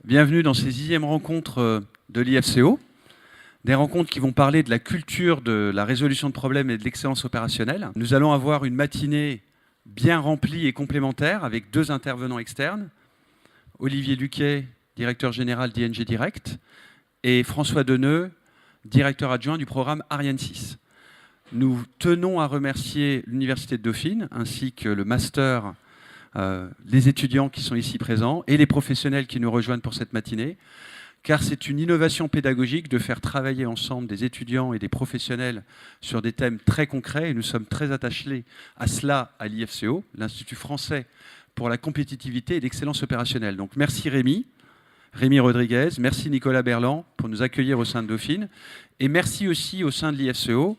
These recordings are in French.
Bienvenue dans ces 10e rencontres de l'IFCO, des rencontres qui vont parler de la culture de la résolution de problèmes et de l'excellence opérationnelle. Nous allons avoir une matinée bien remplie et complémentaire avec deux intervenants externes, Olivier Luquet, directeur général d'ING Direct, et François Deneux, directeur adjoint du programme Ariane 6. Nous tenons à remercier l'Université de Dauphine ainsi que le master, les étudiants qui sont ici présents et les professionnels qui nous rejoignent pour cette matinée, car c'est une innovation pédagogique de faire travailler ensemble des étudiants et des professionnels sur des thèmes très concrets, et nous sommes très attachés à cela à l'IFCO, l'Institut français pour la compétitivité et l'excellence opérationnelle. Donc merci Rémi Rodriguez, merci Nicolas Berland pour nous accueillir au sein de Dauphine, et merci aussi au sein de l'IFCO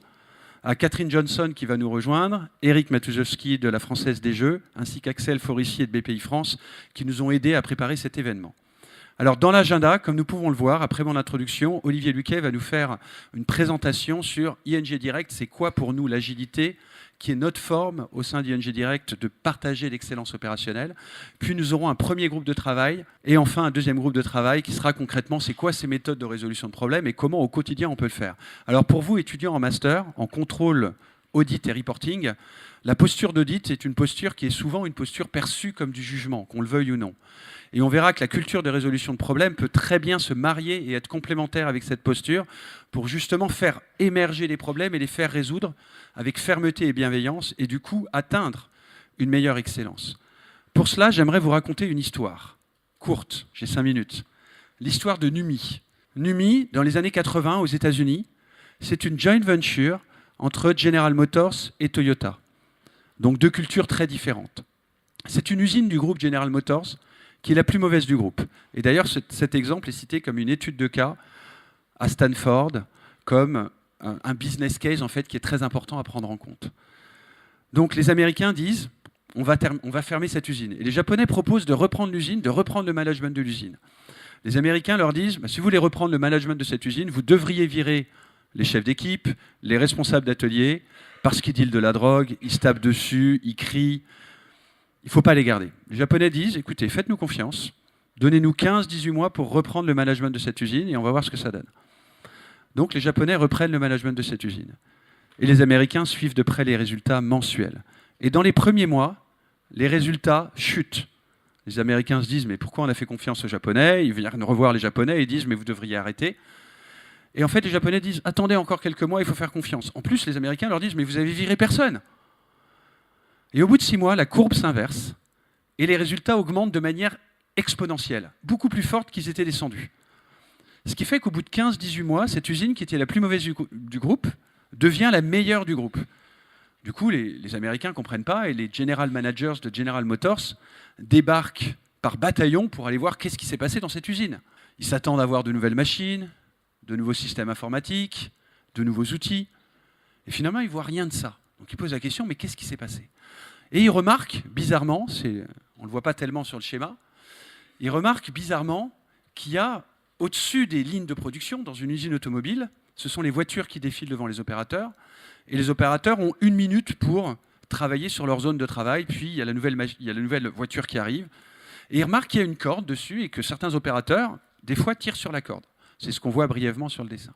à Catherine Johnson qui va nous rejoindre, Eric Matuzowski de la Française des Jeux, ainsi qu'Axel Forissier de BPI France, qui nous ont aidés à préparer cet événement. Alors dans l'agenda, comme nous pouvons le voir, après mon introduction, Olivier Luquet va nous faire une présentation sur ING Direct. C'est quoi pour nous l'agilité, qui est notre forme au sein d'ING Direct de partager l'excellence opérationnelle. Puis nous aurons un premier groupe de travail et enfin un deuxième groupe de travail qui sera concrètement c'est quoi ces méthodes de résolution de problèmes et comment au quotidien on peut le faire. Alors pour vous étudiants en master, en contrôle, audit et reporting, la posture d'audit est une posture qui est souvent une posture perçue comme du jugement, qu'on le veuille ou non. Et on verra que la culture de résolution de problèmes peut très bien se marier et être complémentaire avec cette posture pour justement faire émerger les problèmes et les faire résoudre avec fermeté et bienveillance et du coup atteindre une meilleure excellence. Pour cela, j'aimerais vous raconter une histoire courte, j'ai 5 minutes. L'histoire de Numi. Numi, dans les années 80 aux États-Unis, c'est une joint venture entre General Motors et Toyota. Donc deux cultures très différentes. C'est une usine du groupe General Motors qui est la plus mauvaise du groupe. Et d'ailleurs, cet exemple est cité comme une étude de cas à Stanford, comme un business case en fait, qui est très important à prendre en compte. Donc les Américains disent, on va fermer cette usine. Et les Japonais proposent de reprendre l'usine, de reprendre le management de l'usine. Les Américains leur disent, si vous voulez reprendre le management de cette usine, vous devriez virer les chefs d'équipe, les responsables d'atelier, parce qu'ils dealent de la drogue, ils se tapent dessus, ils crient. Il ne faut pas les garder. Les Japonais disent, écoutez, faites-nous confiance, donnez-nous 15-18 mois pour reprendre le management de cette usine et on va voir ce que ça donne. Donc les Japonais reprennent le management de cette usine. Et les Américains suivent de près les résultats mensuels. Et dans les premiers mois, les résultats chutent. Les Américains se disent, mais pourquoi on a fait confiance aux Japonais? Ils viennent revoir les Japonais et disent, mais vous devriez arrêter. Et en fait, les Japonais disent, attendez encore quelques mois, il faut faire confiance. En plus, les Américains leur disent, mais vous avez viré personne. Et au bout de 6 mois, la courbe s'inverse et les résultats augmentent de manière exponentielle, beaucoup plus forte qu'ils étaient descendus. Ce qui fait qu'au bout de 15-18 mois, cette usine qui était la plus mauvaise du groupe devient la meilleure du groupe. Du coup, les Américains ne comprennent pas et les general managers de General Motors débarquent par bataillon pour aller voir qu'est-ce qui s'est passé dans cette usine. Ils s'attendent à voir de nouvelles machines, de nouveaux systèmes informatiques, de nouveaux outils. Et finalement, ils ne voient rien de ça. Donc ils posent la question, mais qu'est-ce qui s'est passé? Et ils remarquent, bizarrement, on ne le voit pas tellement sur le schéma, ils remarquent bizarrement qu'il y a au-dessus des lignes de production, dans une usine automobile, ce sont les voitures qui défilent devant les opérateurs, et les opérateurs ont 1 minute pour travailler sur leur zone de travail, puis il y a la nouvelle voiture qui arrive, et ils remarquent qu'il y a une corde dessus, et que certains opérateurs, des fois, tirent sur la corde. C'est ce qu'on voit brièvement sur le dessin.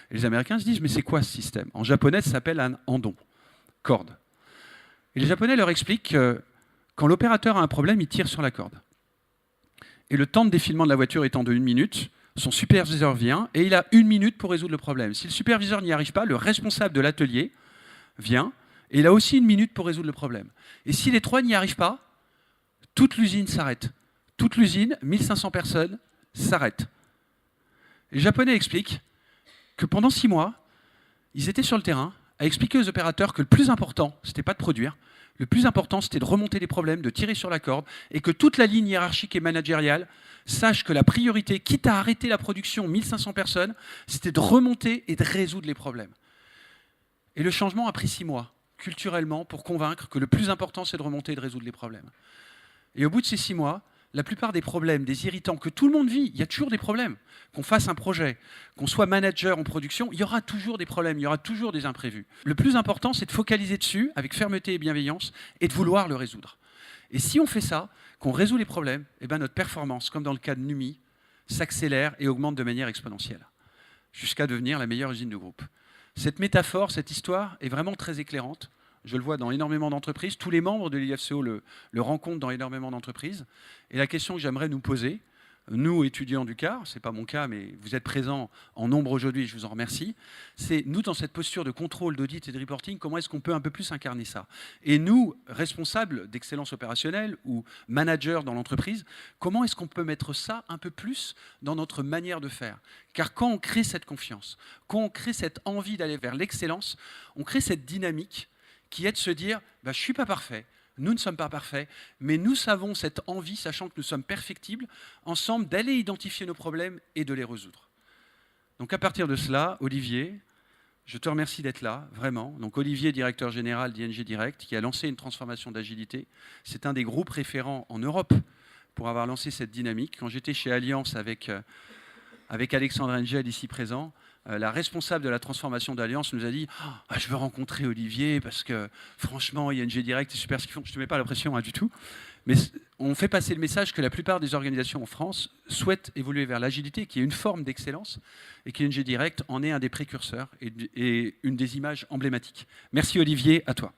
Et les Américains se disent, mais c'est quoi ce système? En japonais, ça s'appelle un andon, corde. Et les Japonais leur expliquent que quand l'opérateur a un problème, il tire sur la corde. Et le temps de défilement de la voiture étant de 1 minute, son superviseur vient et il a 1 minute pour résoudre le problème. Si le superviseur n'y arrive pas, le responsable de l'atelier vient et il a aussi 1 minute pour résoudre le problème. Et si les 3 n'y arrivent pas, toute l'usine s'arrête. Toute l'usine, 1500 personnes, s'arrête. Les Japonais expliquent que pendant 6 mois, ils étaient sur le terrain à expliquer aux opérateurs que le plus important, ce n'était pas de produire, le plus important, c'était de remonter les problèmes, de tirer sur la corde, et que toute la ligne hiérarchique et managériale sache que la priorité, quitte à arrêter la production 1500 personnes, c'était de remonter et de résoudre les problèmes. Et le changement a pris 6 mois, culturellement, pour convaincre que le plus important, c'est de remonter et de résoudre les problèmes. Et au bout de ces 6 mois, la plupart des problèmes, des irritants que tout le monde vit, il y a toujours des problèmes. Qu'on fasse un projet, qu'on soit manager en production, il y aura toujours des problèmes, il y aura toujours des imprévus. Le plus important, c'est de focaliser dessus avec fermeté et bienveillance et de vouloir le résoudre. Et si on fait ça, qu'on résout les problèmes, eh ben notre performance, comme dans le cas de Numi, s'accélère et augmente de manière exponentielle, jusqu'à devenir la meilleure usine du groupe. Cette métaphore, cette histoire est vraiment très éclairante. Je le vois dans énormément d'entreprises. Tous les membres de l'IFCO le rencontrent dans énormément d'entreprises. Et la question que j'aimerais nous poser, nous, étudiants du CAR, ce n'est pas mon cas, mais vous êtes présents en nombre aujourd'hui, je vous en remercie, c'est nous, dans cette posture de contrôle, d'audit et de reporting, comment est-ce qu'on peut un peu plus incarner ça? Et nous, responsables d'excellence opérationnelle ou managers dans l'entreprise, comment est-ce qu'on peut mettre ça un peu plus dans notre manière de faire? Car quand on crée cette confiance, quand on crée cette envie d'aller vers l'excellence, on crée cette dynamique qui est de se dire bah, « je ne suis pas parfait ». Nous ne sommes pas parfaits, mais nous savons cette envie, sachant que nous sommes perfectibles, ensemble d'aller identifier nos problèmes et de les résoudre. Donc à partir de cela, Olivier, je te remercie d'être là, vraiment. Donc Olivier, directeur général d'ING Direct, qui a lancé une transformation d'agilité. C'est un des groupes référents en Europe pour avoir lancé cette dynamique. Quand j'étais chez Allianz avec Alexandre Engel, ici présent, la responsable de la transformation d'Allianz nous a dit « Je veux rencontrer Olivier parce que franchement, ING Direct, c'est super ce qu'ils font. » Je ne te mets pas la pression du tout. Mais on fait passer le message que la plupart des organisations en France souhaitent évoluer vers l'agilité, qui est une forme d'excellence, et qu'ING Direct en est un des précurseurs et une des images emblématiques. Merci Olivier, à toi.